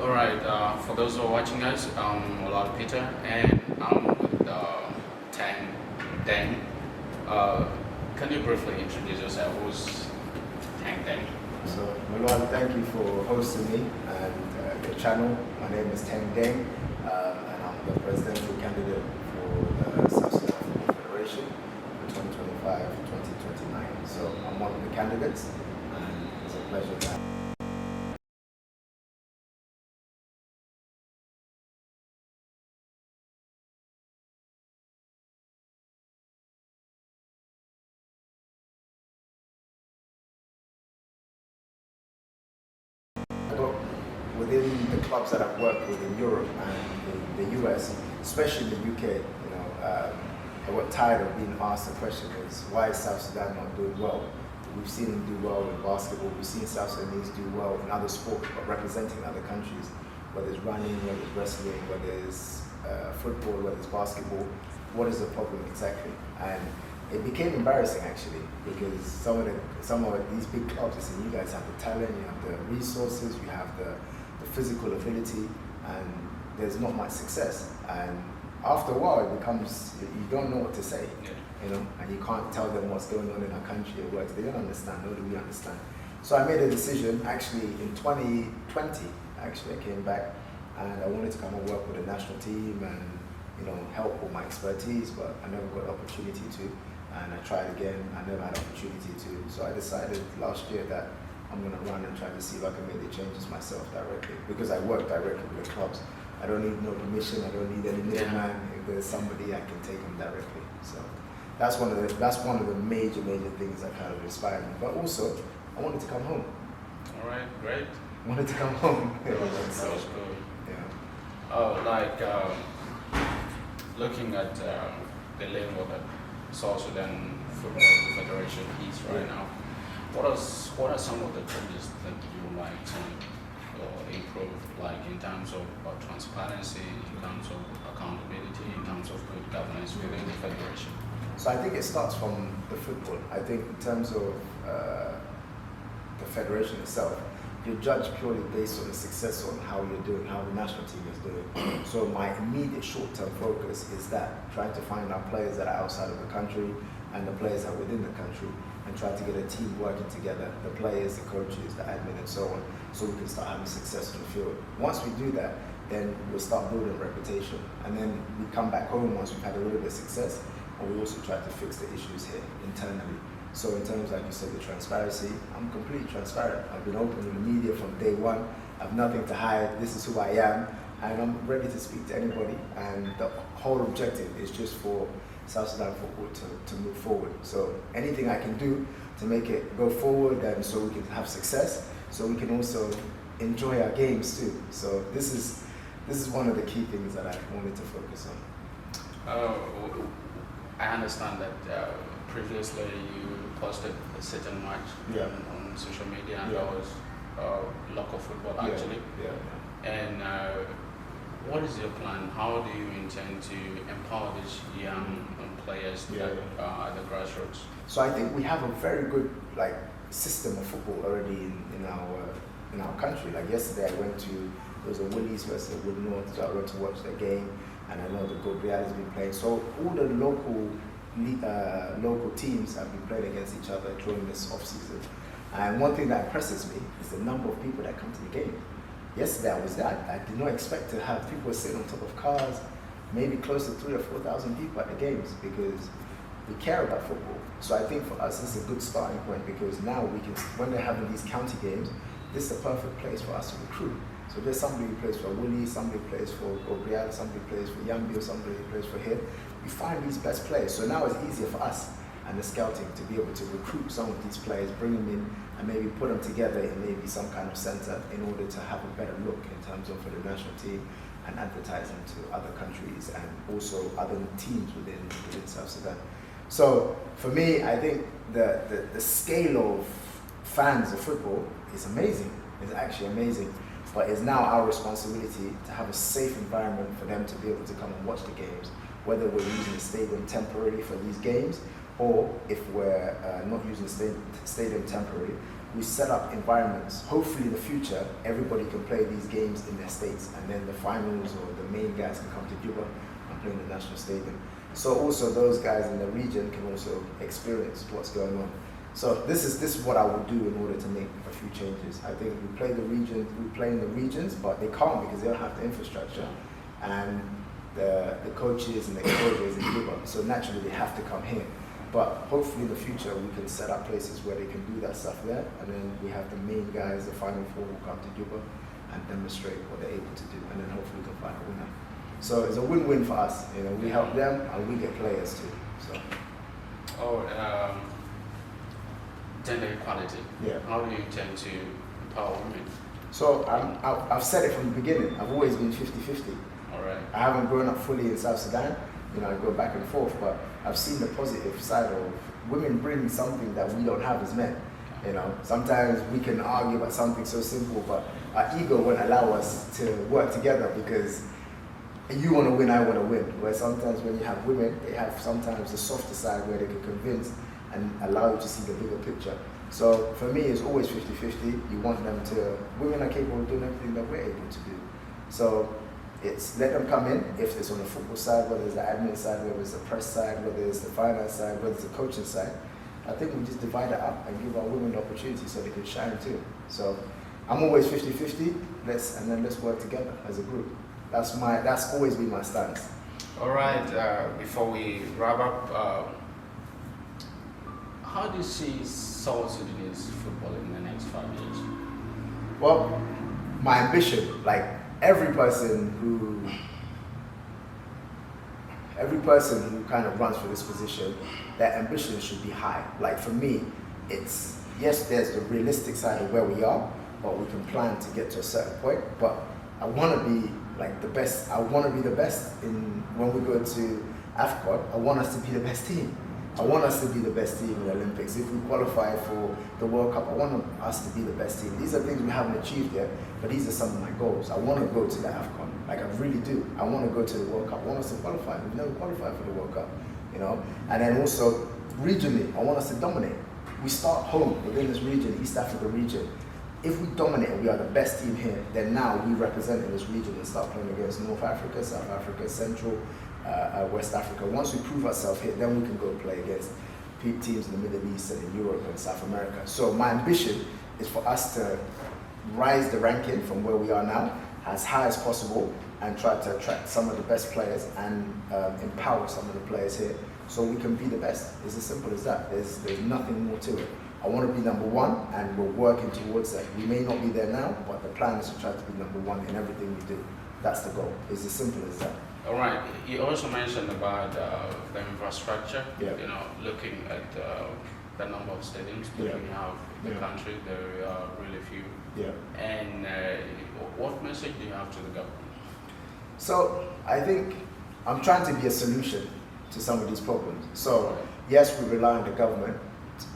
Alright, for those who are watching us, I'm a lot of Peter and I'm with Teng Deng. Can you briefly introduce yourself? Who's Teng Deng? So, Malon, thank you for hosting me and your channel. My name is Teng Deng, and I'm the presidential candidate for the South Sudan Football Federation for 2025-2029. So, I'm one of the candidates, and it's a pleasure to have you. Within the clubs that I've worked with in Europe and in the US, especially the UK, I got tired of being asked the question is, why is South Sudan not doing well? We've seen them do well in basketball, we've seen South Sudanese do well in other sports, but representing other countries, whether it's running, whether it's wrestling, whether it's football, whether it's basketball. What is the problem exactly? And it became embarrassing actually, because some of these big clubs, they say, you guys have the talent, you have the resources, you have the physical ability, and there's not much success. And after a while, it becomes, you don't know what to say, and you can't tell them what's going on in our country or works. They don't understand, nor do we understand. So I made a decision actually in 2020, actually I came back and I wanted to come and work with the national team and help with my expertise, but I never got the opportunity to. And I tried again, I never had the opportunity to. So I decided last year that I'm going to run and try to see if I can make the changes myself directly, because I work directly with the clubs. I don't need no permission, I don't need any middleman. If there's somebody, I can take them directly. So that's one of the major things that kind of inspired me. But also, I wanted to come home. All right, great. I wanted to come home. That was good. Yeah. Oh, looking at the level of the South Sudan Football Federation is right now, what are some of the changes that you would like to improve, like in terms of transparency, in terms of accountability, in terms of good governance within the federation? So I think it starts from the football. I think in terms of the federation itself, you're judged purely based on the success on how you're doing, how the national team is doing. So my immediate short-term focus is that, trying to find our players that are outside of the country and the players that are within the country, and try to get a team working together, the players, the coaches, the admin and so on, so we can start having success on the field. Once we do that, then we'll start building a reputation. And then we come back home once we've had a little bit of success, and we also try to fix the issues here internally. So in terms, like you said, the transparency, I'm completely transparent. I've been open with the media from day one. I have nothing to hide. This is who I am, and I'm ready to speak to anybody. And the whole objective is just for South Sudan football to move forward. So anything I can do to make it go forward, and so we can have success, so we can also enjoy our games too. So this is one of the key things that I wanted to focus on. I understand that previously you posted a certain match on social media, and that was local football actually. And what is your plan? How do you intend to empower these young players that are at the grassroots? So I think we have a very good system of football already in our country. Like yesterday, I went to, there was a Willies versus Wood North, so I went to watch the game, and I know the Gabriel has been playing. So all the local teams have been playing against each other during this off-season. And one thing that impresses me is the number of people that come to the game. Yesterday I was there. I did not expect to have people sitting on top of cars, maybe close to 3,000 or 4,000 people at the games, because we care about football. So I think for us this is a good starting point, because now we can, when they're having these county games, this is a perfect place for us to recruit. So there's somebody who plays for Willie, somebody plays for Gabriel, somebody plays for Yambi, somebody plays for him. We find these best players. So now it's easier for us and the scouting to be able to recruit some of these players, bring them in, and maybe put them together in maybe some kind of center in order to have a better look in terms of for the national team and advertising to other countries and also other teams within South Sudan. So for me, I think the scale of fans of football is amazing. It's actually amazing. But it's now our responsibility to have a safe environment for them to be able to come and watch the games, whether we're using the stadium temporarily for these games, or if we're not using the stadium temporarily, we set up environments. Hopefully in the future, everybody can play these games in their states, and then the finals or the main guys can come to Juba and play in the national stadium. So also those guys in the region can also experience what's going on. So this is what I would do in order to make a few changes. I think we play in the regions, but they can't because they don't have the infrastructure and the coaches and the exposures in Juba. So naturally they have to come here. But hopefully in the future we can set up places where they can do that stuff there, and then we have the main guys, the final four, who come to Juba and demonstrate what they're able to do, and then hopefully we can find a winner. So it's a win-win for us. You know, we help them and we get players too. So. Gender equality. Yeah. How do you intend to empower women? So I've said it from the beginning. I've always been 50-50. All right. I haven't grown up fully in South Sudan. You know, I go back and forth, but I've seen the positive side of women bring something that we don't have as men. You know, sometimes we can argue about something so simple, but our ego won't allow us to work together because you want to win, I want to win. Where sometimes when you have women, they have sometimes the softer side where they can convince and allow you to see the bigger picture. So for me, it's always 50-50. You want them to, women are capable of doing everything that we're able to do. So it's let them come in, if it's on the football side, whether it's the admin side, whether it's the press side, whether it's the finance side, whether it's the coaching side. I think we just divide it up and give our women the opportunity so they can shine too. So I'm always 50-50, and then let's work together as a group. That's always been my stance. All right, before we wrap up, how do you see South Sudanese football in the next 5 years? Well, my ambition, like every person who kind of runs for this position, their ambition should be high. Like for me, it's, yes, there's the realistic side of where we are, but we can plan to get to a certain point. But I want to be like the best. I want to be the best when we go to AFCON. I want us to be the best team. I want us to be the best team in the Olympics. If we qualify for the World Cup, I want us to be the best team. These are things we haven't achieved yet, but these are some of my goals. I want to go to the AFCON, like I really do. I want to go to the World Cup. I want us to qualify. We've never qualified for the World Cup, you know. And then also regionally, I want us to dominate. We start home within this region, East Africa region. If we dominate and we are the best team here, then now we represent in this region and start playing against North Africa, South Africa, Central, West Africa. Once we prove ourselves here, then we can go play against teams in the Middle East and in Europe and South America. So my ambition is for us to rise the ranking from where we are now as high as possible and try to attract some of the best players and empower some of the players here so we can be the best. It's as simple as that. There's nothing more to it. I want to be number one, and we're working towards that. We may not be there now, but the plan is to try to be number one in everything we do. That's the goal. It's as simple as that. All right. You also mentioned about the infrastructure. Yeah. You know, looking at the number of stadiums that we have in the country, there are really few. Yeah. And what message do you have to the government? So I think I'm trying to be a solution to some of these problems. So yes, we rely on the government.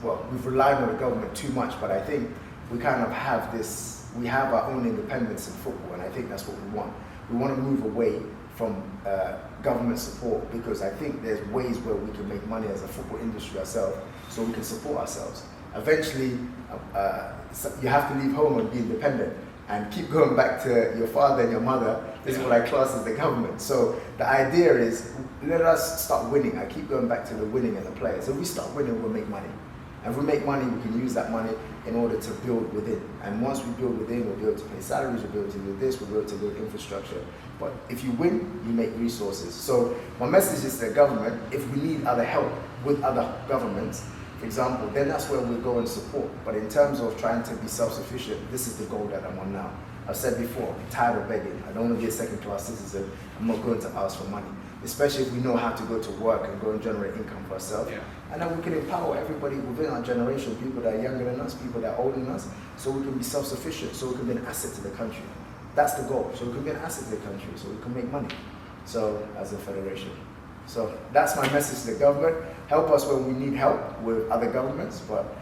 Well, we've relied on the government too much, but I think we kind of have this, we have our own independence in football, and I think that's what we want. We want to move away from government support, because I think there's ways where we can make money as a football industry ourselves, so we can support ourselves. Eventually, you have to leave home and be independent and keep going back to your father and your mother. This is what I class as the government. So the idea is, let us start winning. I keep going back to the winning and the players. If we start winning, we'll make money. And if we make money, we can use that money in order to build within. And once we build within, we'll be able to pay salaries, we'll be able to do this, we'll be able to build infrastructure. But if you win, you make resources. So my message is to the government, if we need other help with other governments, for example, then that's where we'll go and support. But in terms of trying to be self-sufficient, this is the goal that I'm on now. I've said before, I'm tired of begging. I don't want to be a second-class citizen. I'm not going to ask for money, especially if we know how to go to work and go and generate income for ourselves. Yeah. And then we can empower everybody within our generation, people that are younger than us, people that are older than us, so we can be self-sufficient, so we can be an asset to the country. That's the goal. So we can be an asset to the country, so we can make money. So, as a federation. So that's my message to the government. Help us when we need help with other governments, but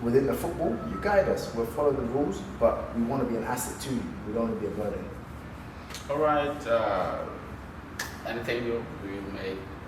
within the football, you guide us. We'll follow the rules, but we want to be an asset to you. We don't want to be a burden. All right. Anything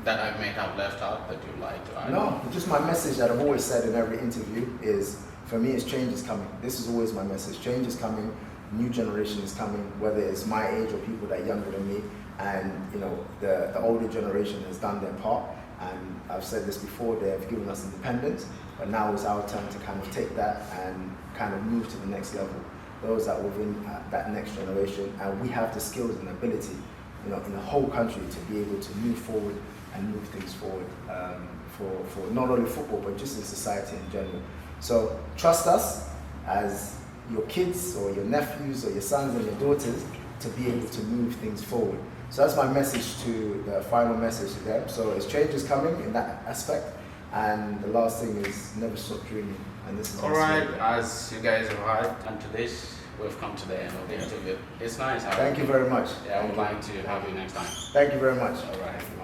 that I may have left out that you'd like to add? No, just my message that I've always said in every interview is, for me, it's change is coming. This is always my message. Change is coming. New generation is coming, whether it's my age or people that are younger than me. And you know, the older generation has done their part. And I've said this before, they have given us independence, but now it's our turn to kind of take that and kind of move to the next level. Those that are within that next generation, and we have the skills and ability, you know, in the whole country to be able to move forward and move things forward for not only football, but just in society in general. So trust us as your kids or your nephews or your sons and your daughters to be able to move things forward. So that's my message to the final message to them. So it's change is coming in that aspect. And the last thing is never stop dreaming. And this is all right, as you guys arrived and to this, we've come to the end of the interview. It's nice. Thank you very much. Yeah, I would like to have you next time. Thank you very much. All right.